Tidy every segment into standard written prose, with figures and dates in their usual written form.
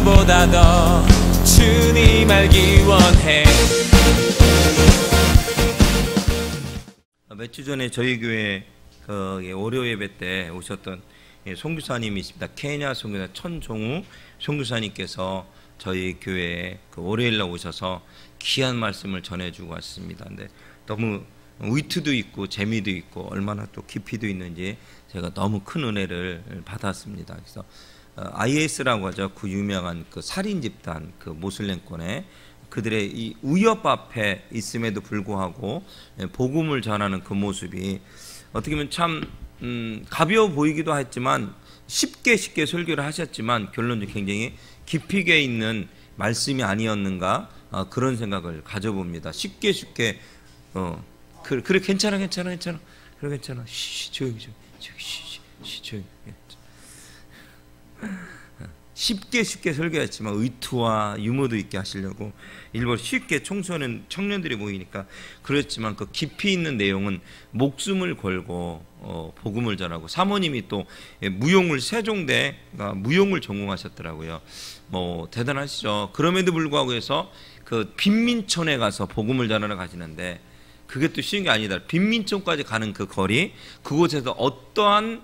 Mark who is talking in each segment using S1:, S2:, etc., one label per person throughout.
S1: 것보다 더 주님 알기 원해.
S2: 몇 주 전에 저희 교회 월요 예배 때 오셨던 선교사님이 있습니다. 케냐 선교사 천종우 선교사님께서 저희 교회에 월요일날 오셔서 귀한 말씀을 전해주고 왔습니다. 근데 너무 위트도 있고 재미도 있고 얼마나 또 깊이도 있는지 제가 너무 큰 은혜를 받았습니다. 그래서 IS라고 하죠. 그 유명한 그 살인 집단, 그 모슬렘권의 그들의 이 위협 앞에 있음에도 불구하고 복음을 전하는 그 모습이 어떻게 보면 참 가벼워 보이기도 했지만 쉽게 설교를 하셨지만 결론적으로 굉장히 깊이 있는 말씀이 아니었는가 그런 생각을 가져봅니다. 쉽게 그래 괜찮아 그래 괜찮아 조용히 쉽게 설교했지만 의투와 유머도 있게 하시려고 일부러 쉽게 청년들이 모이니까 그렇지만 그 깊이 있는 내용은 목숨을 걸고 복음을 전하고 사모님이 또 무용을 세종대 무용을 전공하셨더라고요. 뭐 대단하시죠. 그럼에도 불구하고 해서 그 빈민촌에 가서 복음을 전하러 가시는데 그게 또 쉬운 게 아니다. 빈민촌까지 가는 그 거리 그곳에서 어떠한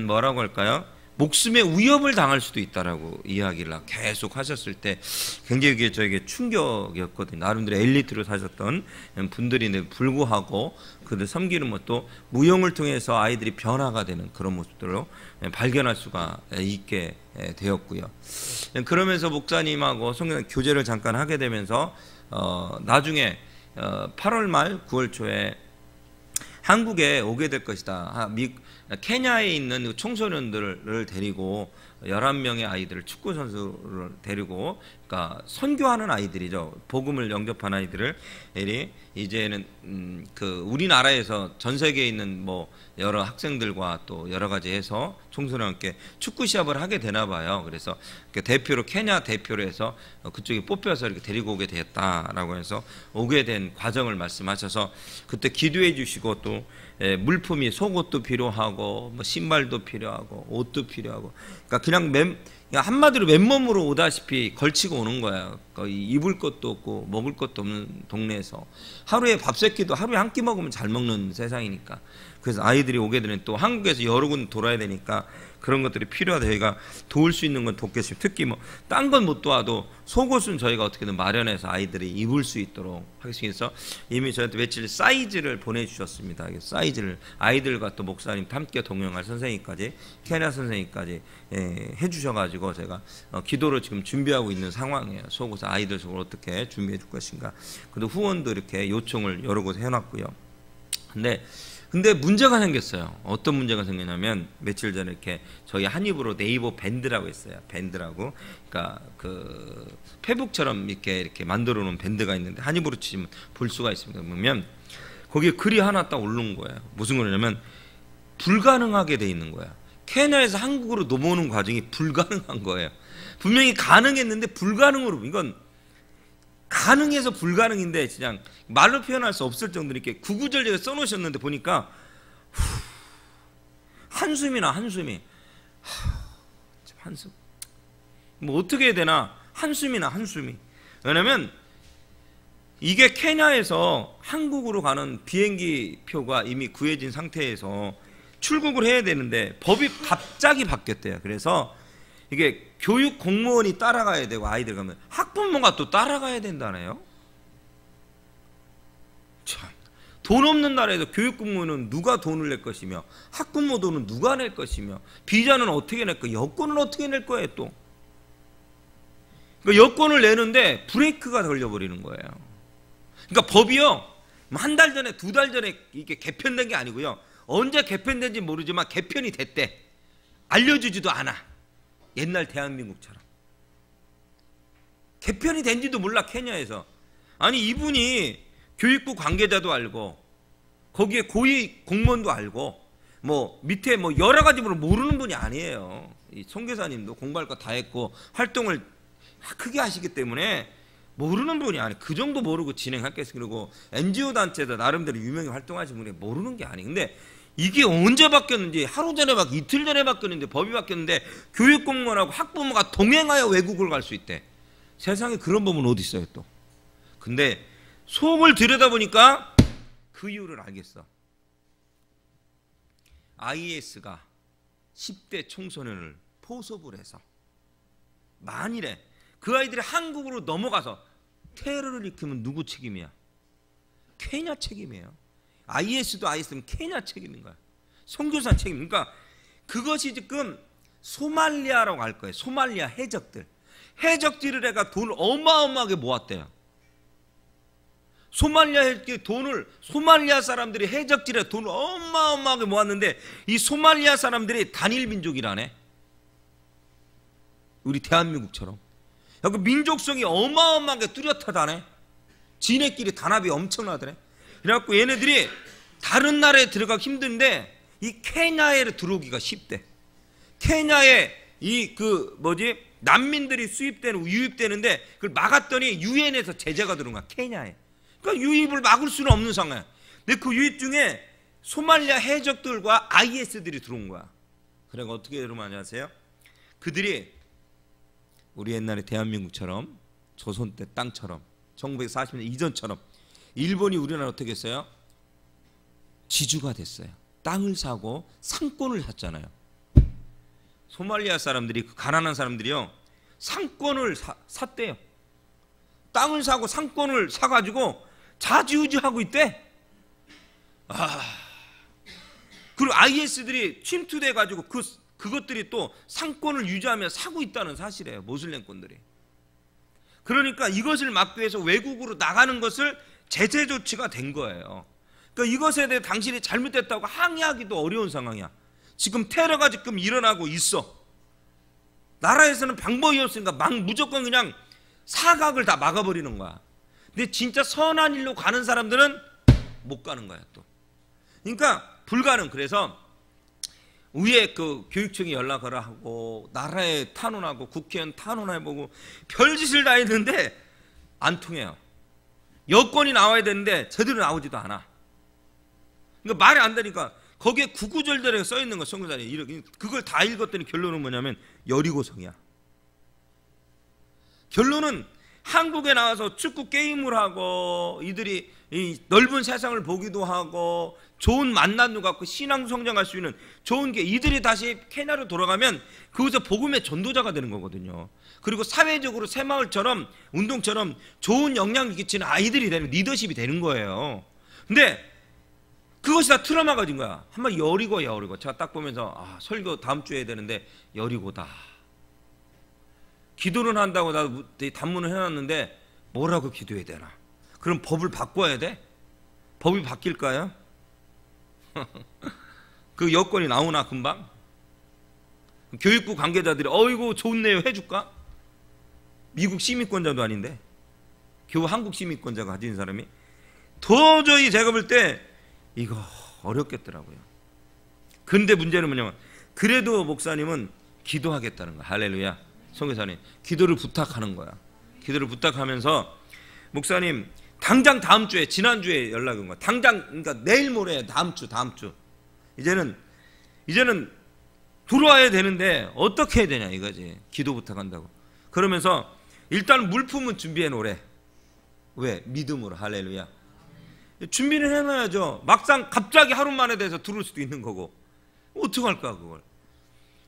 S2: 뭐라고 할까요? 목숨의 위협을 당할 수도 있다라고 이야기를 계속 하셨을 때 굉장히 그게 저에게 충격이었거든요. 나름대로 엘리트로 사셨던 분들인데 불구하고 그들 섬기는 것도 무용을 통해서 아이들이 변화가 되는 그런 모습들로 발견할 수가 있게 되었고요. 그러면서 목사님하고 성경 교제를 잠깐 하게 되면서 나중에 8월 말 9월 초에 한국에 오게 될 것이다. 케냐에 있는 청소년들을 데리고 11명의 아이들을 축구 선수를 데리고 그러니까 선교하는 아이들이죠. 복음을 영접한 아이들을 이제는 그 우리나라에서 전 세계에 있는 뭐 여러 학생들과 또 여러 가지 해서 청소년께 축구 시합을 하게 되나 봐요. 그래서 대표로 케냐 대표로 해서 그쪽에 뽑혀서 이렇게 데리고 오게 됐다라고 해서 오게 된 과정을 말씀하셔서 그때 기도해 주시고 또 물품이 속옷도 필요하고 뭐 신발도 필요하고 옷도 필요하고 그러니까 그냥 한마디로 맨몸으로 오다시피 걸치고 오는 거야. 거의 입을 것도 없고 먹을 것도 없는 동네에서 하루에 밥 세끼도 하루에 한 끼 먹으면 잘 먹는 세상이니까 그래서 아이들이 오게 되는 또 한국에서 여러 군 돌아야 되니까 그런 것들이 필요하다. 저희가 도울 수 있는 건 돕겠습니다. 특히 뭐 딴 건 못 도와도 속옷은 저희가 어떻게든 마련해서 아이들이 입을 수 있도록 하겠습니다. 그래서 이미 저한테 며칠 사이즈를 보내주셨습니다. 사이즈를 아이들과 또 목사님 함께 동행할 선생님까지 케냐 선생님까지 해주셔가지고 제가 기도를 지금 준비하고 있는 상황이에요. 속옷 아이들 속을 어떻게 준비해 줄 것인가. 그리고 후원도 이렇게 요청을 여러 곳에 해놨고요. 근데 문제가 생겼어요. 어떤 문제가 생겼냐면 며칠 전에 이렇게 저희 한 입으로 네이버 밴드라고 있어요. 밴드라고. 그러니까 그 페북처럼 이렇게 만들어 놓은 밴드가 있는데 한 입으로 치면 볼 수가 있습니다. 보면 거기에 글이 하나 딱 올라온 거예요. 무슨 글이냐면 불가능하게 돼 있는 거야. 케냐에서 한국으로 넘어오는 과정이 불가능한 거예요. 분명히 가능했는데 불가능으로 이건 가능해서 불가능인데 그냥 말로 표현할 수 없을 정도로 이렇게 구구절절에 써놓으셨는데 보니까 한숨이나 한숨이 한숨 뭐 어떻게 해야 되나 한숨이나 한숨이 왜냐면 이게 케냐에서 한국으로 가는 비행기 표가 이미 구해진 상태에서 출국을 해야 되는데 법이 갑자기 바뀌었대요. 그래서 이게 교육 공무원이 따라가야 되고 아이들 가면 학부모가 또 따라가야 된다네요. 참, 돈 없는 나라에서 교육 공무원은 누가 돈을 낼 것이며 학부모 돈은 누가 낼 것이며 비자는 어떻게 낼 거야? 여권은 어떻게 낼 거예요 또? 그러니까 여권을 내는데 브레이크가 걸려버리는 거예요. 그러니까 법이요 한 달 전에 두 달 전에 이게 개편된 게 아니고요 언제 개편된지 모르지만 개편이 됐대. 알려주지도 않아. 옛날 대한민국처럼 개편이 된지도 몰라. 케냐에서 아니 이분이 교육부 관계자도 알고 거기에 고위 공무원도 알고 뭐 밑에 뭐 여러 가지로 모르는 분이 아니에요. 이 선교사님도 공부할 거 다 했고 활동을 크게 하시기 때문에 모르는 분이 아니 그 정도 모르고 진행했겠어. 그리고 NGO 단체도 나름대로 유명히 활동하신 분이 모르는 게 아니. 근데 이게 언제 바뀌었는지, 하루 전에 이틀 전에 바뀌었는데, 법이 바뀌었는데 교육공무원하고 학부모가 동행하여 외국을 갈 수 있대. 세상에 그런 법은 어디 있어요 또. 근데 속을 들여다보니까 그 이유를 알겠어. IS가 10대 청소년을 포섭을 해서 만일에 그 아이들이 한국으로 넘어가서 테러를 일으키면 누구 책임이야? 케냐 책임이에요. IS도 IS면 케냐 책임인 거야. 선교사 책임. 그러니까 그것이 지금 소말리아라고 할 거예요. 소말리아 해적들을 해가 돈을 어마어마하게 모았대요. 소말리아 사람들이 해적질에 돈을 어마어마하게 모았는데, 이 소말리아 사람들이 단일 민족이라네. 우리 대한민국처럼. 그 민족성이 어마어마하게 뚜렷하다네. 지네끼리 단합이 엄청나더래. 그래갖고 얘네들이 다른 나라에 들어가기 힘든데 이 케냐에 들어오기가 쉽대. 케냐에 난민들이 유입되는데 그걸 막았더니 유엔에서 제재가 들어온 거야, 케냐에. 그러니까 유입을 막을 수는 없는 상황이야. 근데 그 유입 중에 소말리아 해적들과 IS들이 들어온 거야. 그래서 어떻게 여러분 아세요? 그들이 우리 옛날에 대한민국처럼 조선 때 땅처럼 1940년 이전처럼 일본이 우리나라 어떻게 했어요? 지주가 됐어요. 땅을 사고 상권을 샀잖아요. 소말리아 사람들이, 그 가난한 사람들이요, 상권을 샀대요. 땅을 사고 상권을 사가지고 자지우지하고 있대. 그리고 IS들이 침투돼가지고 그것들이 또 상권을 유지하며 사고 있다는 사실이에요. 모슬렘권들이. 그러니까 이것을 막기 위해서 외국으로 나가는 것을 제재 조치가 된 거예요. 그러니까 이것에 대해 당신이 잘못됐다고 항의하기도 어려운 상황이야. 지금 테러가 지금 일어나고 있어. 나라에서는 방법이 없으니까 무조건 그냥 사각을 다 막아버리는 거야. 근데 진짜 선한 일로 가는 사람들은 못 가는 거야 또. 그러니까 불가능. 그래서 위에 그 교육청이 연락을 하고 나라에 탄원하고 국회의원 탄원해보고 별짓을 다 했는데 안 통해요. 여권이 나와야 되는데 제대로 나오지도 않아. 그러니까 말이 안 되니까 거기에 구구절절하게 써있는 거, 선교사님. 그걸 다 읽었더니 결론은 뭐냐면 여리고성이야. 결론은 한국에 나와서 축구 게임을 하고 이들이 이 넓은 세상을 보기도 하고 좋은 만남도 갖고 신앙 성장할 수 있는 좋은 게, 이들이 다시 케냐로 돌아가면 그곳에 복음의 전도자가 되는 거거든요. 그리고 사회적으로 새마을처럼 운동처럼 좋은 영향을 끼치는 아이들이 되는, 리더십이 되는 거예요. 근데 그것이 다 트라우마가 된 거야. 한번 여리고야, 여리고. 제가 딱 보면서 설교 다음 주에 해야 되는데 여리고다. 기도는 한다고 나도 단문을 해놨는데 뭐라고 기도해야 되나? 그럼 법을 바꿔야 돼? 법이 바뀔까요? 그 여건이 나오나 금방? 교육부 관계자들이 어이구 좋네요 해줄까? 미국 시민권자도 아닌데, 겨우 한국 시민권자가 가진 사람이. 도저히 제가 볼 때 이거 어렵겠더라고요. 근데 문제는 뭐냐면, 그래도 목사님은 기도하겠다는 거야. 할렐루야. 선교사님, 기도를 부탁하는 거야. 기도를 부탁하면서, 목사님 당장 다음 주에, 지난주에 연락이 온 거야. 당장, 그러니까 내일 모레, 다음 주 이제는 들어와야 되는데 어떻게 해야 되냐 이거지. 기도 부탁한다고. 그러면서 일단 물품은 준비해 놓으래. 왜? 믿음으로. 할렐루야. 준비를 해놔야죠. 막상 갑자기 하루 만에 돼서 들어올 수도 있는 거고. 어떡할까 그걸.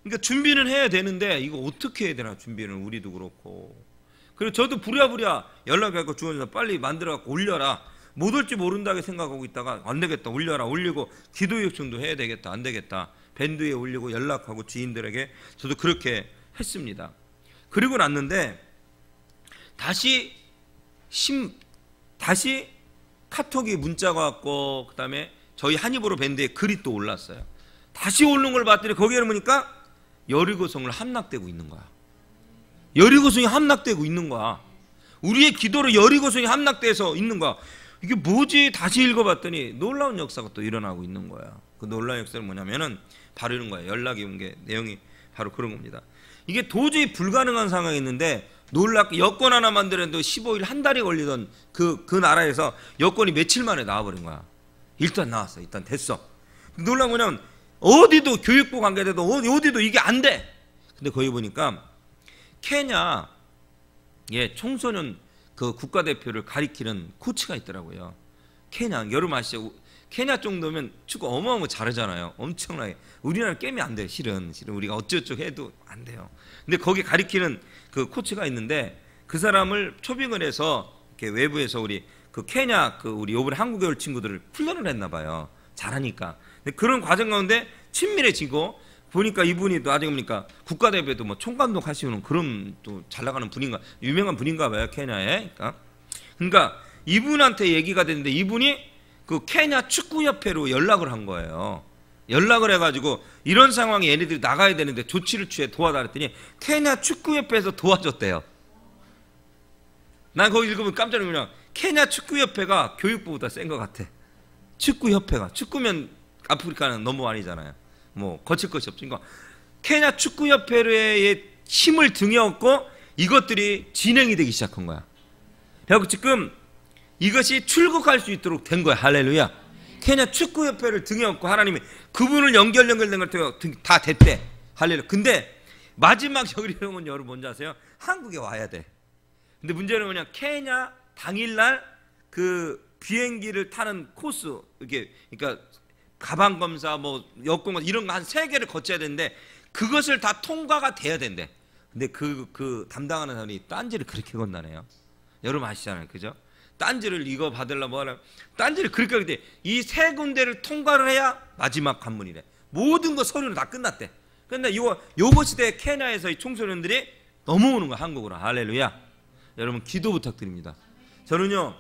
S2: 그러니까 준비는 해야 되는데 이거 어떻게 해야 되나, 준비는. 우리도 그렇고. 그리고 저도 부랴부랴 연락하고 주원에서 빨리 만들어갖고 올려라. 못 올지 모른다고 생각하고 있다가 안 되겠다, 올려라. 올리고 기도 요청도 해야 되겠다. 안 되겠다. 밴드에 올리고 연락하고 지인들에게. 저도 그렇게 했습니다. 그리고 났는데 다시 카톡이 문자가 왔고, 그 다음에 저희 한입으로 밴드에 글이 또 올랐어요. 다시 오른 걸 봤더니 거기에는 보니까 여리고성을 함락되고 있는 거야. 여리고성이 함락되고 있는 거야. 우리의 기도로 여리고성이 함락돼서 있는 거야. 이게 뭐지? 다시 읽어봤더니 놀라운 역사가 또 일어나고 있는 거야. 그 놀라운 역사는 뭐냐면은 바로 이런 거야. 연락이 온 게 내용이 바로 그런 겁니다. 이게 도저히 불가능한 상황이 있는데, 놀랍게 여권 하나 만드는데 15일 한 달이 걸리던 그 나라에서 여권이 며칠 만에 나와버린 거야. 일단 나왔어. 일단 됐어. 놀라운 거냐면 어디도 교육부 관계자도 어디도 이게 안 돼. 근데 거기 보니까 케냐 청소년 그 국가대표를 가리키는 코치가 있더라고요. 케냐, 여러분 아시죠? 케냐 정도면 축구 어마어마하게 잘하잖아요. 엄청나게. 우리나라 게임이 안 돼요. 실은 우리가 어쩌고저쩌고 해도 안 돼요. 근데 거기 가리키는 그 코치가 있는데 그 사람을 초빙을 해서 이렇게 외부에서 우리 그 케냐 그 우리 요번에 한국에 올 친구들을 훈련을 했나 봐요. 잘하니까. 근데 그런 과정 가운데 친밀해지고 보니까 이분이 또 나중에 보니까 국가대표도 뭐 총감독 하시는 그런 또 잘 나가는 분인가 유명한 분인가 봐요. 케냐에. 그러니까 이분한테 얘기가 됐는데 이분이 그 케냐 축구협회로 연락을 한 거예요. 연락을 해가지고 이런 상황에 얘네들이 나가야 되는데 조치를 취해 도와달랬더니 케냐 축구협회에서 도와줬대요. 난 거기 읽으면 깜짝 놀라. 케냐 축구협회가 교육부보다 센 것 같아. 축구협회가. 축구면 아프리카는 넘버원이잖아요. 뭐 거칠 것이 없지. 그러니까 케냐 축구협회의 힘을 등에 업고 이것들이 진행이 되기 시작한 거야. 그래서 지금 이것이 출국할 수 있도록 된 거야. 할렐루야. 케냐 축구협회를 등에 업고 하나님이 그분을 연결된 걸 다 됐대. 할렐루야. 근데 마지막 여기는 여러분 뭔지 아세요? 한국에 와야 돼. 근데 문제는 뭐냐? 케냐 당일날 그 비행기를 타는 코스 이게 그러니까 가방 검사 뭐 여권 검사 이런 거 한 3개를 거쳐야 되는데 그것을 다 통과가 돼야 된대. 근데 그 담당하는 사람이 딴지를 그렇게 건다네요. 여러분 아시잖아요. 그죠? 딴지를 이거 받으려면 뭐 하려면 딴지를 그렇게 하게 돼. 이 3군데를 통과를 해야 마지막 관문이래. 모든 거 서류는 다 끝났대. 근데 요거 시대에 케냐에서 이 청소년들이 넘어오는 거야. 한국으로. 할렐루야. 여러분 기도 부탁드립니다. 저는요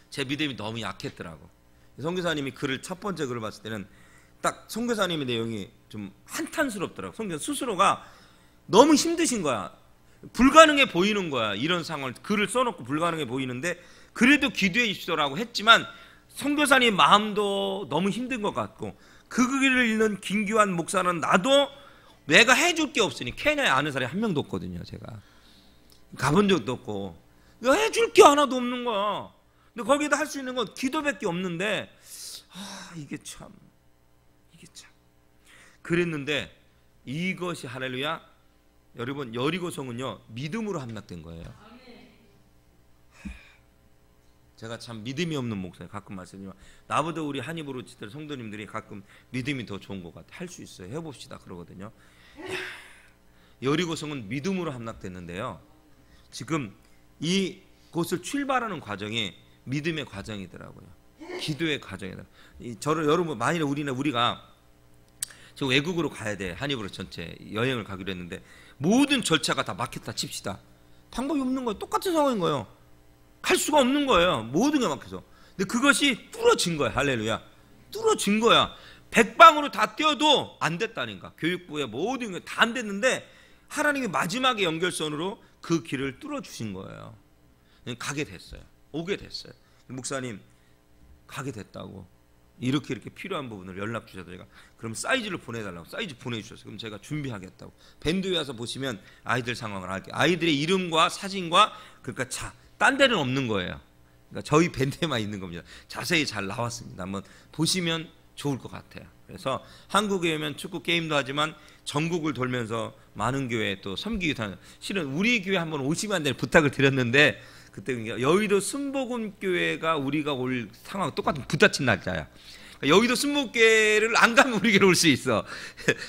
S2: 제 믿음이 너무 약했더라고. 선교사님이 글을 첫 번째 글을 봤을 때는 딱 선교사님의 내용이 좀 한탄스럽더라고. 선교사 스스로가 너무 힘드신 거야. 불가능해 보이는 거야. 이런 상황을 글을 써놓고 불가능해 보이는데 그래도 기도해 주시더라고 했지만 선교사님 마음도 너무 힘든 것 같고 그 글을 읽는 김규환 목사는 나도 내가 해줄 게 없으니 케냐에 아는 사람이 한 명도 없거든요. 제가 가본 적도 없고 해줄 게 하나도 없는 거야. 근데 거기다 할 수 있는 건 기도밖에 없는데 이게 참 그랬는데 이것이 할렐루야. 여러분 여리고성은요 믿음으로 함락된 거예요. 제가 참 믿음이 없는 목사예요. 가끔 말씀드리면 나보다 우리 한입으로 지들 성도님들이 가끔 믿음이 더 좋은 것 같아. 할 수 있어요. 해봅시다 그러거든요. 여리고성은 믿음으로 함락됐는데요. 지금 이 곳을 출발하는 과정이 믿음의 과정이더라고요. 기도의 과정이더라고요. 저를 여러분 만일에 우리가 저 외국으로 가야 돼. 한입으로 전체 여행을 가기로 했는데 모든 절차가 다 막혔다 칩시다. 방법이 없는 거예요. 똑같은 상황인 거예요. 갈 수가 없는 거예요. 모든 게 막혀서. 근데 그것이 뚫어진 거야. 할렐루야. 뚫어진 거야. 백방으로 다 뛰어도 안 됐다니까. 교육부의 모든 게 다 안 됐는데 하나님이 마지막에 연결선으로 그 길을 뚫어주신 거예요. 가게 됐어요. 오게 됐어요. 목사님 가게 됐다고 이렇게 필요한 부분을 연락 주셔서 제가 그럼 사이즈를 보내달라고 사이즈 보내주셨어요. 그럼 제가 준비하겠다고. 밴드에 와서 보시면 아이들 상황을 알게. 아이들의 이름과 사진과 그러니까 딴 데는 없는 거예요. 그러니까 저희 밴드에만 있는 겁니다. 자세히 잘 나왔습니다. 한번 보시면 좋을 것 같아요. 그래서 한국에 오면 축구 게임도 하지만 전국을 돌면서 많은 교회 또 섬기기도 하는. 실은 우리 교회 한번 오시면 안 되는 부탁을 드렸는데 그때 여의도 순복음교회가 우리가 올 상황 똑같은 부딪힌 날짜야. 여의도 순복음교회를 안 가면 우리 교회로 올 수 있어.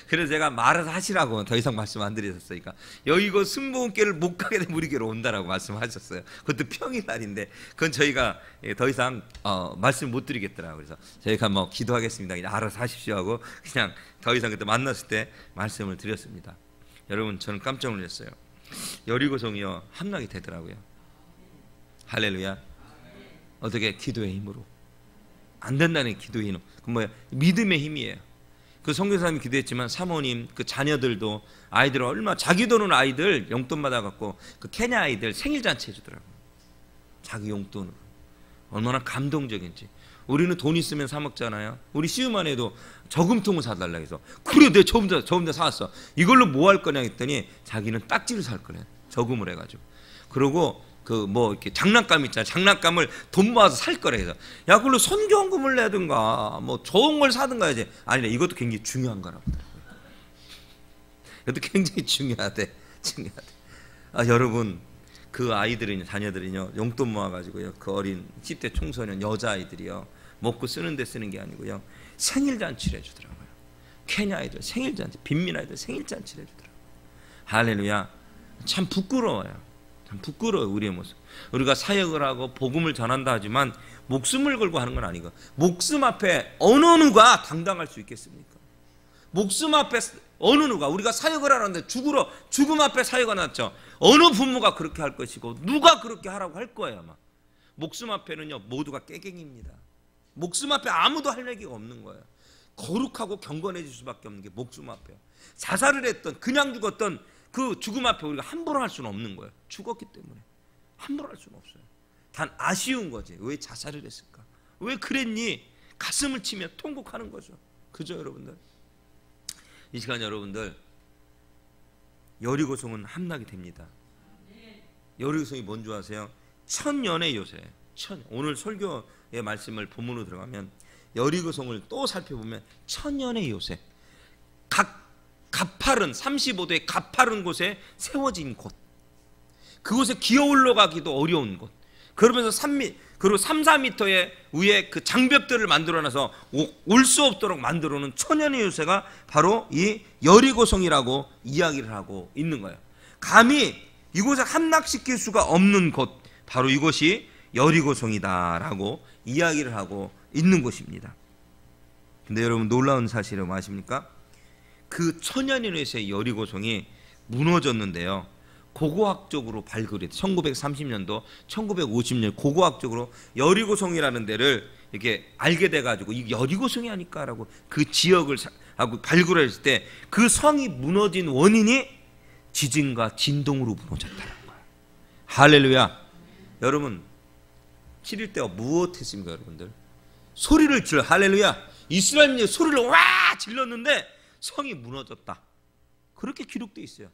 S2: 그래서 제가 말아서 하시라고 더 이상 말씀 안 드렸었으니까 여의도 순복음교회를 못 가게 되면 우리 교회로 온다라고 말씀하셨어요. 그것도 평일날인데 그건 저희가 더 이상 말씀 못 드리겠더라고요. 그래서 저희가 뭐 기도하겠습니다. 그냥 알아서 하십시오 하고 그냥 더 이상 그때 만났을 때 말씀을 드렸습니다. 여러분 저는 깜짝 놀랐어요. 여리고성이요 함락이 되더라고요. 할렐루야. 어떻게? 기도의 힘으로. 안 된다는 기도의 힘. 그 뭐야? 믿음의 힘이에요. 그 선교사님이 기도했지만 사모님 그 자녀들도 아이들 얼마 자기 돈은 아이들 용돈 받아갖고 그 케냐 아이들 생일잔치 해주더라고요. 자기 용돈으로. 얼마나 감동적인지. 우리는 돈 있으면 사 먹잖아요. 우리 시우만 해도 저금통을 사달라 해서 그래 내가 저금 다 사왔어. 이걸로 뭐 할 거냐 했더니 자기는 딱지를 살 거래. 저금을 해가지고. 그러고 그 뭐 이렇게 장난감 있잖아요. 장난감을 돈 모아서 살 거래. 그래서 야, 그걸로 선교금을 내든가 뭐 좋은 걸 사든가 해야지. 아니래. 이것도 굉장히 중요한 거라고. 이것도 굉장히 중요하대. 아, 여러분, 그 아이들은요, 자녀들은요, 용돈 모아가지고요, 그 어린 10대 청소년 여자아이들이요, 먹고 쓰는 데 쓰는 게 아니고요, 생일잔치를 해주더라고요. 케냐 아이들 생일잔치, 빈민 아이들 생일잔치를 해주더라고요. 할렐루야. 참 부끄러워요. 참 부끄러워요, 우리의 모습. 우리가 사역을 하고 복음을 전한다 하지만 목숨을 걸고 하는 건 아니고, 목숨 앞에 어느 누가 당당할 수 있겠습니까? 목숨 앞에 어느 누가, 우리가 사역을 하는데 죽음 앞에 사역을 났죠. 어느 부모가 그렇게 할 것이고 누가 그렇게 하라고 할 거예요. 아마 목숨 앞에는요, 모두가 깨갱입니다. 목숨 앞에 아무도 할 얘기가 없는 거예요. 거룩하고 경건해질 수밖에 없는 게 목숨 앞에요. 자살을 했던, 그냥 죽었던 그 죽음 앞에 우리가 함부로 할 수는 없는 거예요. 죽었기 때문에 함부로 할 수는 없어요. 단 아쉬운 거지. 왜 자살을 했을까? 왜 그랬니? 가슴을 치며 통곡하는 거죠. 그죠, 여러분들? 이 시간 여러분들, 여리고성은 함락이 됩니다. 여리고성이 뭔지 아세요? 천년의 요새. 오늘 설교의 말씀을 본문으로 들어가면 여리고성을 또 살펴보면 천년의 요새, 각 가파른 35도의 가파른 곳에 세워진 곳, 그곳에 기어 올라가기도 어려운 곳, 그러면서 3-4m의 위에 그 장벽들을 만들어놔서 올 수 없도록 만들어놓은 천년의 요새가 바로 이 여리고성이라고 이야기를 하고 있는 거예요. 감히 이곳을 함락시킬 수가 없는 곳, 바로 이곳이 여리고성이다라고 이야기를 하고 있는 곳입니다. 근데 여러분, 놀라운 사실은 뭐 아십니까? 그 천년의 요새 여리고성이 무너졌는데요, 고고학적으로 발굴이 1930년도 1950년 고고학적으로 여리고성이라는 데를 이렇게 알게 돼가지고 이 여리고성이 아닐까라고 그 지역을 하고 발굴했을 때 그 성이 무너진 원인이 지진과 진동으로 무너졌다는 거예요. 할렐루야. 여러분, 7일 때가 무엇했습니까? 여러분들 소리를 질러. 할렐루야. 이스라엘이 소리를 와 질렀는데 성이 무너졌다. 그렇게 기록되어 있어요.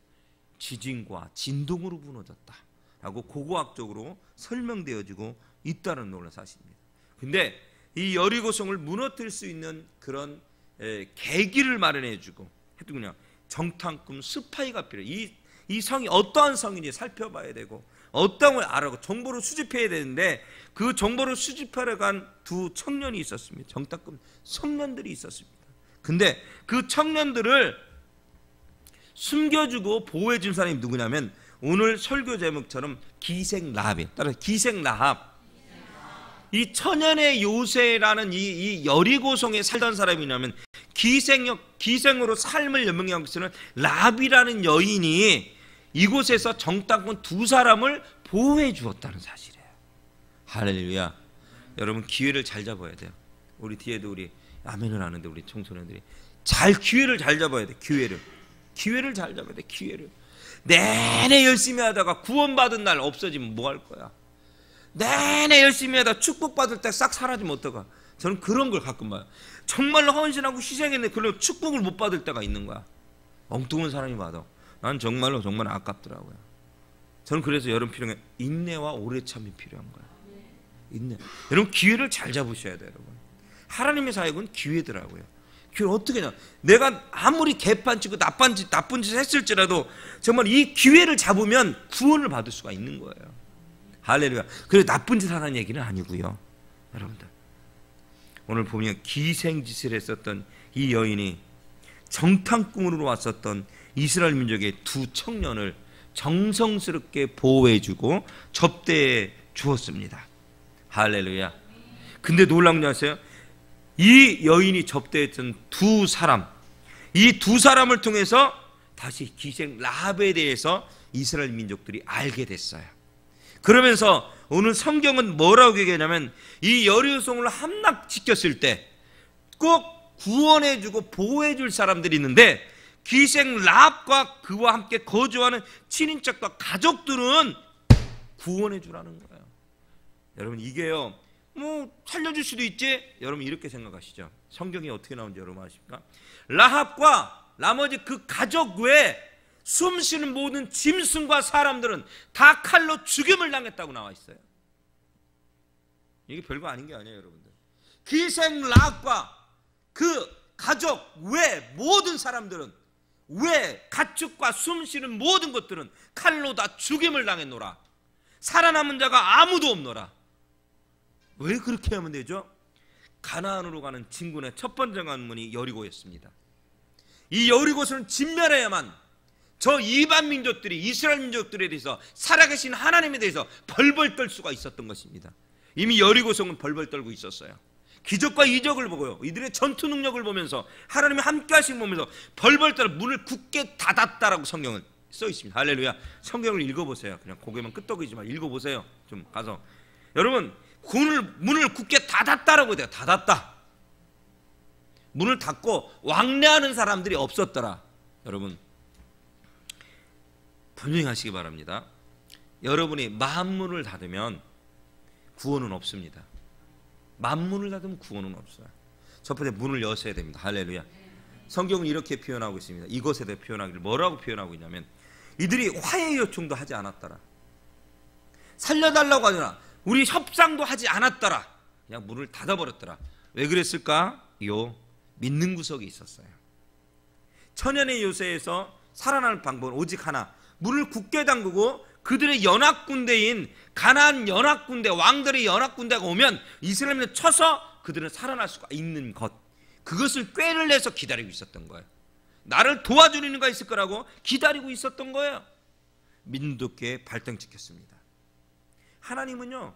S2: 지진과 진동으로 무너졌다라고 고고학적으로 설명되어지고 있다는 놀라운 사실입니다. 근데 이 여리고성을 무너뜨릴 수 있는 그런 계기를 마련해주고 했더군요. 정탐꾼 스파이가 필요해요. 이 성이 어떠한 성인지 살펴봐야 되고 어떤 걸 알아고 정보를 수집해야 되는데, 그 정보를 수집하러 간 두 청년이 있었습니다. 정탐꾼 청년들이 있었습니다. 근데 그 청년들을 숨겨주고 보호해준 사람이 누구냐면 오늘 설교 제목처럼 기생라합이에요. 따라서 기생라합. 이 천년의 요새라는 이 여리고성에 살던 사람이냐면 기생으로 삶을 연명하고 있는 라합이라는 여인이 이곳에서 정탐꾼 두 사람을 보호해 주었다는 사실이에요. 할렐루야. 여러분, 기회를 잘 잡아야 돼요. 우리 뒤에도 우리 아멘을 하는데 우리 청소년들이 기회를 잘 잡아야 돼. 기회를 잘 잡아야 돼. 기회를. 내내 열심히 하다가 구원받은 날 없어지면 뭐 할 거야? 내내 열심히 하다가 축복받을 때 싹 사라지면 어떡하? 저는 그런 걸 가끔 봐요. 정말로 헌신하고 희생했는데 그런 축복을 못 받을 때가 있는 거야. 엉뚱한 사람이 받아. 난 정말 아깝더라고요. 저는 그래서 여러분 필요한 게 인내와 오래 참이 필요한 거예요. 인내. 여러분, 기회를 잘 잡으셔야 돼요. 여러분, 하나님의 사역은 기회더라고요. 기회를 어떻게 냐? 내가 아무리 개판치고 나쁜 짓 했을지라도 정말 이 기회를 잡으면 구원을 받을 수가 있는 거예요. 할렐루야. 그래서 나쁜 짓 하라는 얘기는 아니고요. 여러분들, 오늘 보면 기생짓을 했었던 이 여인이 정탐꾼으로 왔었던 이스라엘 민족의 두 청년을 정성스럽게 보호해주고 접대해 주었습니다. 할렐루야. 근데 놀라운 줄 아세요? 이 여인이 접대했던 두 사람, 이 두 사람을 통해서 다시 기생 라합에 대해서 이스라엘 민족들이 알게 됐어요. 그러면서 오늘 성경은 뭐라고 얘기하냐면 이 여리고성을 함락시켰을 때 꼭 구원해주고 보호해줄 사람들이 있는데, 기생 라합과 그와 함께 거주하는 친인척과 가족들은 구원해주라는 거예요. 여러분, 이게요, 뭐 살려줄 수도 있지? 여러분 이렇게 생각하시죠. 성경이 어떻게 나오는지 여러분 아십니까? 라합과 나머지 그 가족 외에 숨쉬는 모든 짐승과 사람들은 다 칼로 죽임을 당했다고 나와 있어요. 이게 별거 아닌 게 아니에요, 여러분들. 기생 락과 그 가족 외 모든 사람들은, 외 가축과 숨쉬는 모든 것들은 칼로 다 죽임을 당했노라. 살아남은 자가 아무도 없노라. 왜 그렇게 하면 되죠? 가나안으로 가는 진군의 첫 번째 관문이 여리고였습니다. 이 여리고서는 진멸해야만 저 이반 민족들이, 이스라엘 민족들에 대해서, 살아계신 하나님에 대해서 벌벌 떨 수가 있었던 것입니다. 이미 여리고성은 벌벌 떨고 있었어요. 기적과 이적을 보고요, 이들의 전투 능력을 보면서, 하나님이 함께 하신 보면서 벌벌 떨어 문을 굳게 닫았다라고 성경은 써 있습니다. 할렐루야. 성경을 읽어보세요. 그냥 고개만 끄덕이지 마, 읽어보세요. 좀 가서. 여러분, 문을 굳게 닫았다라고 돼요. 닫았다. 문을 닫고 왕래하는 사람들이 없었더라. 여러분, 분명히 하시기 바랍니다. 여러분이 만문을 닫으면 구원은 없습니다. 만문을 닫으면 구원은 없어요. 첫 번째, 문을 여셔야 됩니다. 할렐루야. 성경은 이렇게 표현하고 있습니다. 이것에 대해 표현하기를 뭐라고 표현하고 있냐면, 이들이 화해 요청도 하지 않았더라. 살려달라고 하거나 우리 협상도 하지 않았더라. 그냥 문을 닫아버렸더라. 왜 그랬을까? 믿는 구석이 있었어요. 천연의 요새에서 살아날 방법은 오직 하나, 문을 굳게 잠그고 그들의 연합군대인 가나안 연합군대, 왕들의 연합군대가 오면 이스라엘을 쳐서 그들은 살아날 수가 있는 것, 그것을 꾀를 내서 기다리고 있었던 거예요. 나를 도와주는 이가 있을 거라고 기다리고 있었던 거예요. 민족계에 발등찍혔습니다. 하나님은요,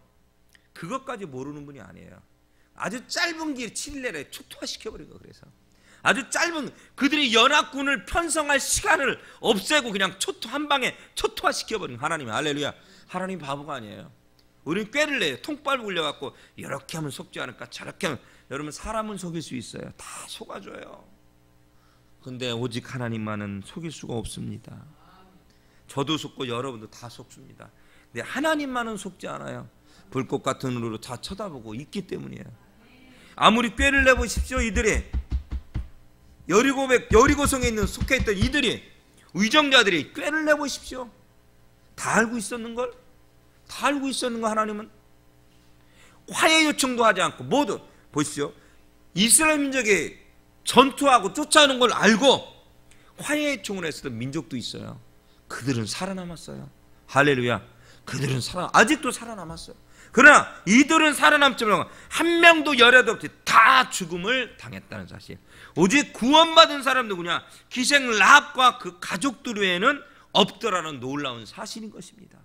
S2: 그것까지 모르는 분이 아니에요. 아주 짧은 기회 7일 내에 초토화시켜버리고, 그래서 아주 짧은 그들이 연합군을 편성할 시간을 없애고 그냥 한 방에 초토화시켜버린 하나님. 할렐루야. 하나님 바보가 아니에요. 우리는 꾀를 내요. 통발 굴려갖고 이렇게 하면 속지 않을까, 저렇게 하면. 여러분, 사람은 속일 수 있어요. 다 속아줘요. 근데 오직 하나님만은 속일 수가 없습니다. 저도 속고 여러분도 다 속습니다. 근데 하나님만은 속지 않아요. 불꽃 같은 눈으로 다 쳐다보고 있기 때문이에요. 아무리 꾀를 내보십시오. 이들이 여리고성에 있는 속해있던 이들이, 의정자들이 꾀를 내보십시오. 다 알고 있었는 걸, 다 알고 있었는 거. 하나님은 화해 요청도 하지 않고 모두 보십시오. 이스라엘 민족이 전투하고 쫓아오는 걸 알고 화해 요청을 했었던 민족도 있어요. 그들은 살아남았어요. 할렐루야. 그들은 아직도 살아남았어요. 그러나 이들은 살아남지 못하고 한 명도 열애도 없이 다 죽음을 당했다는 사실. 오직 구원받은 사람 누구냐? 기생 라합과 그 가족들 외에는 없더라는 놀라운 사실인 것입니다.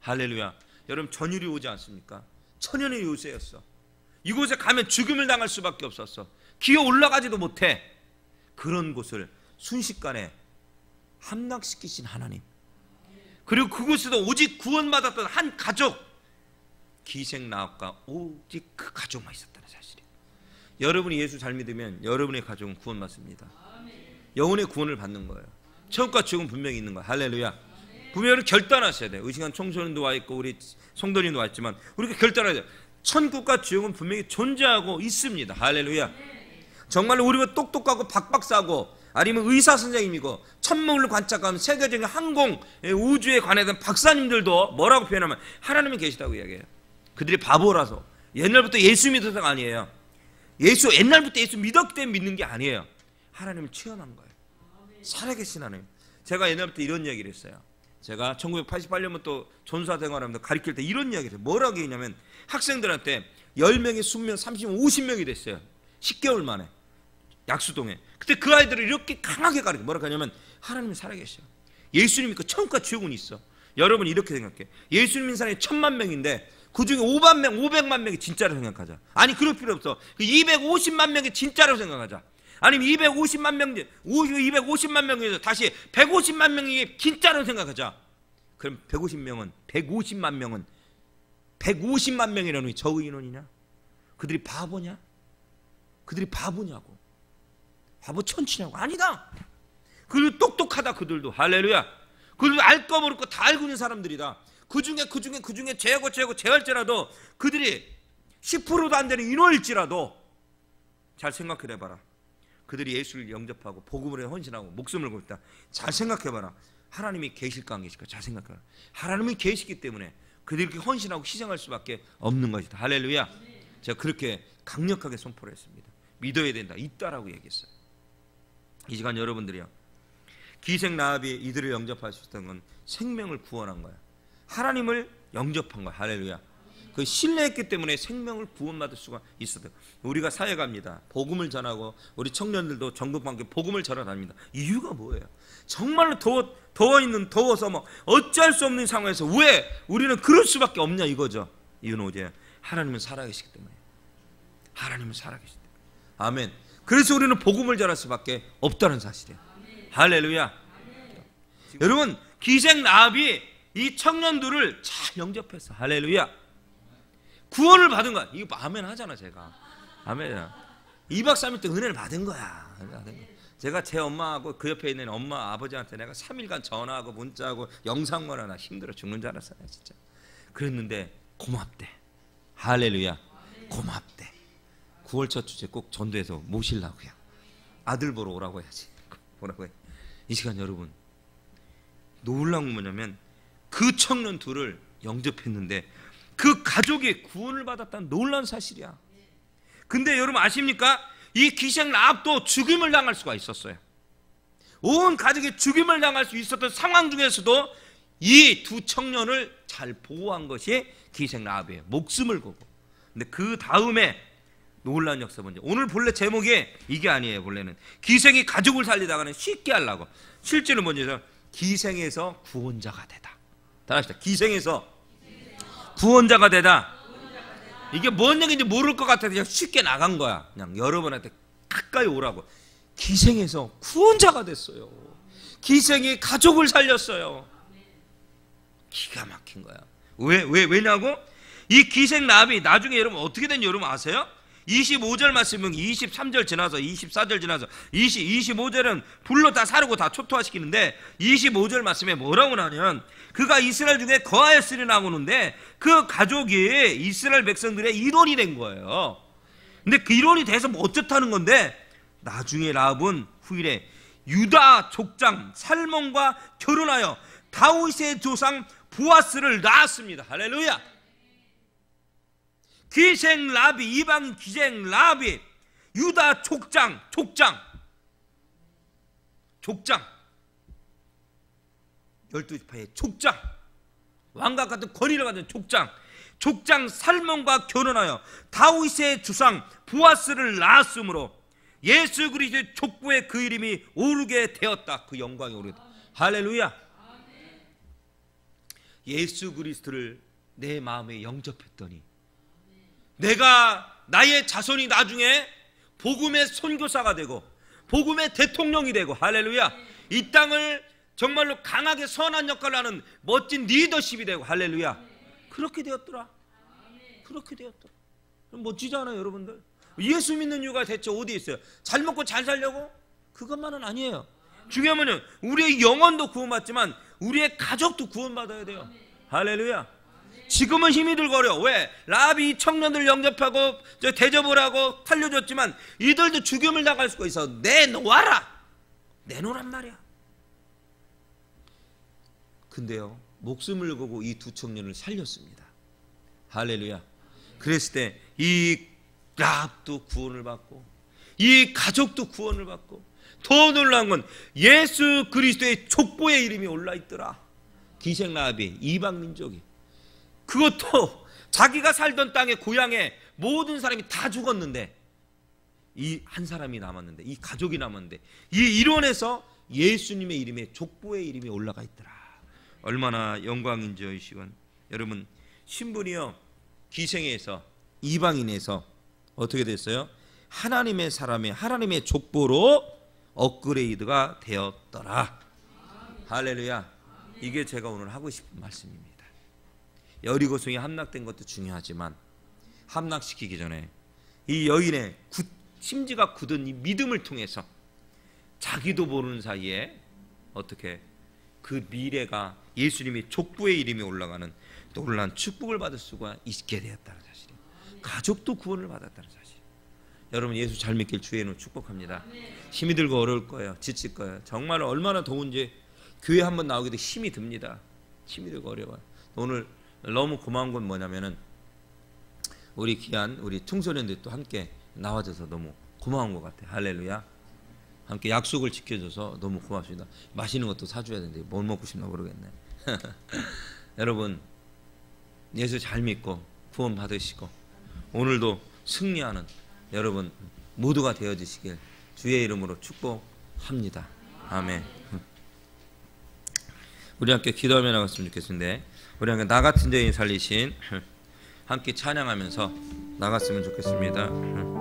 S2: 할렐루야. 여러분, 전율이 오지 않습니까? 천연의 요새였어. 이곳에 가면 죽음을 당할 수밖에 없었어. 기어 올라가지도 못해. 그런 곳을 순식간에 함락시키신 하나님, 그리고 그곳에도 오직 구원받았던 한 가족, 기생 라합과 오직 그 가족만 있었다는 사실이에요. 여러분이 예수 잘 믿으면 여러분의 가족은 구원받습니다. 영혼의 구원을 받는 거예요. 천국과 지옥은 분명히 있는 거예요. 할렐루야. 분명히 결단하셔야 돼요. 의식한 청소년도 와 있고 우리 성도님도 와 있지만 우리가 결단해야 돼요. 천국과 지옥은 분명히 존재하고 있습니다. 할렐루야. 정말로 우리가 똑똑하고 박박사고 아니면 의사 선생님이고 천문을 관찰하는 세계적인 항공 우주에 관해서 박사님들도 뭐라고 표현하면 하나님이 계시다고 이야기해요. 그들이 바보라서 옛날부터 예수 믿었다가 아니에요. 옛날부터 예수 믿었기 때문에 믿는 게 아니에요. 하나님을 체험한 거예요. 살아계신 하나님. 제가 옛날부터 이런 이야기를 했어요. 제가 1988년부터 전사 생활하면서 가르칠 때 이런 이야기를 했어요. 뭐라고 했냐면 학생들한테 10명이 20명, 30명, 50명이 됐어요. 10개월 만에 약수동에. 그때 그 아이들을 이렇게 강하게 가르쳐요. 뭐라고 하냐면 하나님이 살아계셔. 예수님 믿고 천국과 지옥은 있어. 여러분 이렇게 생각해. 예수님 믿는 사람이 1000만 명인데 그중에 500만 명이 진짜로 생각하자. 아니 그럴 필요 없어. 250만 명이 진짜로 생각하자. 아니면 250만 명 중에서 다시 150만 명이 진짜로 생각하자. 그럼 150만 명이라는 저 인원이냐? 그들이 바보냐? 그들이 바보냐고. 바보 천치냐고. 아니다. 그들도 똑똑하다. 그들도. 할렐루야. 그들도 알 거 모를 거 다 알고 있는 사람들이다. 그 중에 제할지라도 그들이 10%도 안 되는 인원일지라도 잘 생각해 봐라. 그들이 예수를 영접하고 복음을 헌신하고 목숨을 걸고 있다. 잘 생각해봐라. 하나님이 계실까 안 계실까? 잘 생각해봐라. 하나님이 계시기 때문에 그들이 이렇게 헌신하고 희생할 수밖에 없는 것이다. 할렐루야. 제가 그렇게 강력하게 선포를 했습니다. 믿어야 된다. 있다라고 얘기했어요. 이 시간 여러분들이요, 기생 라합이 이들을 영접할 수 있었던 건 생명을 구원한 거야. 하나님을 영접한 거야. 할렐루야. 그 신뢰했기 때문에 생명을 구원받을 수가 있었다. 우리가 사회 갑니다. 복음을 전하고 우리 청년들도 전국방교 복음을 전하답니다. 이유가 뭐예요? 정말로 더워서 뭐 어찌할 수 없는 상황에서 왜 우리는 그럴 수밖에 없냐 이거죠. 이유는 오직 하나님은 살아계시기 때문에. 하나님은 살아계시기 때문에. 아멘. 그래서 우리는 복음을 전할 수밖에 없다는 사실이에요. 할렐루야. 여러분, 기생 라합이 이 청년들을 잘 영접했어. 할렐루야. 구원을 받은 거야. 이거 아멘 하잖아 제가. 아멘. 2박 3일 때 은혜를 받은 거야. 제가 제 엄마하고 그 옆에 있는 엄마 아버지한테 내가 3일간 전화하고 문자하고 영상만 하나 힘들어 죽는 줄 알았어요 진짜. 그랬는데 고맙대. 할렐루야. 고맙대. 9월 첫 주제 꼭 전도해서 모시려고요. 아들 보러 오라고 해야지. 뭐라고 해. 이 시간 여러분, 놀라운 건 뭐냐면 그 청년 둘을 영접했는데 그 가족이 구원을 받았다는 놀라운 사실이야. 근데 여러분 아십니까? 이 기생 라합도 죽임을 당할 수가 있었어요. 온 가족이 죽임을 당할 수 있었던 상황 중에서도 이 두 청년을 잘 보호한 것이 기생 라합이에요. 목숨을 걸고. 근데 그 다음에 놀라운 역사 뭔지, 오늘 본래 제목이 이게 아니에요. 본래는 기생이 가족을 살리다가는 쉽게 하려고, 실제로 뭔지 기생에서 구원자가 되다. 다 합시다. 기생에서 구원자가 되다. 이게 뭔 얘기인지 모를 것 같아서 그냥 쉽게 나간 거야. 그냥 여러분한테 가까이 오라고. 기생에서 구원자가 됐어요. 기생이 가족을 살렸어요. 기가 막힌 거야. 왜냐고? 이 기생 라합이 나중에 여러분 어떻게 된지 여러분 아세요? 25절 말씀은 23절 지나서 24절 지나서 25절은 불로 다 사르고 다 초토화시키는데 25절 말씀에 뭐라고 나냐면 그가 이스라엘 중에 거하였으리 나오는데 그 가족이 이스라엘 백성들의 일원이 된 거예요. 근데 그 일원이 돼서 뭐 어쩌다는 건데 나중에 라합은 후일에 유다 족장 살몬과 결혼하여 다윗의 조상 보아스를 낳았습니다. 할렐루야. 기생 라합이, 이방인 기생 라합이 유다 족장 12지파의 족장, 왕과 같은 권위를 가진 족장 살몬과 결혼하여 다윗의 주상 보아스를 낳았으므로 예수 그리스도의 족보에 그 이름이 오르게 되었다. 그 영광이 오르게 되었다. 할렐루야. 예수 그리스도를 내 마음에 영접했더니 내가 나의 자손이 나중에 복음의 선교사가 되고 복음의 대통령이 되고, 할렐루야, 이 땅을 정말로 강하게 선한 역할을 하는 멋진 리더십이 되고, 할렐루야, 그렇게 되었더라. 그렇게 되었더라. 멋지잖아요 여러분들. 예수 믿는 이유가 대체 어디 있어요? 잘 먹고 잘 살려고? 그것만은 아니에요. 중요한 건 우리의 영혼도 구원받지만 우리의 가족도 구원받아야 돼요. 할렐루야. 지금은 힘이 들거려. 왜? 라합이 청년들 영접하고 대접을 하고 살려줬지만 이들도 죽임을 당할 수가 있어. 내놓아라. 내놓으란 말이야. 근데요, 목숨을 걸고 이 두 청년을 살렸습니다. 할렐루야. 그랬을 때 이 라합도 구원을 받고 이 가족도 구원을 받고, 더 놀라운 건 예수 그리스도의 족보의 이름이 올라있더라. 기생 라합이, 이방 민족이, 그것도 자기가 살던 땅에 고향에 모든 사람이 다 죽었는데 이 한 사람이 남았는데, 이 가족이 남았는데 이 일원에서 예수님의 이름에 족보의 이름이 올라가 있더라. 얼마나 영광인지요. 이 시간 여러분, 신분이요 기생에서 이방인에서 어떻게 됐어요? 하나님의 사람의 하나님의 족보로 업그레이드가 되었더라. 할렐루야. 이게 제가 오늘 하고 싶은 말씀입니다. 여리고성이 함락된 것도 중요하지만 함락시키기 전에 이 여인의 심지가 굳은 이 믿음을 통해서 자기도 모르는 사이에 어떻게 그 미래가 예수님의 족보의 이름이 올라가는 놀라운 축복을 받을 수가 있게 되었다는 사실이에요. 가족도 구원을 받았다는 사실. 여러분 예수 잘 믿길 주의 이름으로 축복합니다. 힘이 들고 어려울 거예요. 지칠 거예요. 정말 얼마나 더운지 교회 한번 나오기도 힘이 듭니다. 힘이 들고 어려워요. 오늘 너무 고마운 건 뭐냐면은 우리 귀한 우리 청소년들이 또 함께 나와줘서 너무 고마운 것 같아요. 할렐루야. 함께 약속을 지켜줘서 너무 고맙습니다. 맛있는 것도 사줘야 되는데 뭘 먹고 싶나 모르겠네. 여러분 예수 잘 믿고 구원 받으시고 오늘도 승리하는 여러분 모두가 되어주시길 주의 이름으로 축복합니다. 아멘. 우리 함께 기도하며 나갔으면 좋겠는데 우리 함께 나 같은 죄인 살리신 함께 찬양하면서 나갔으면 좋겠습니다.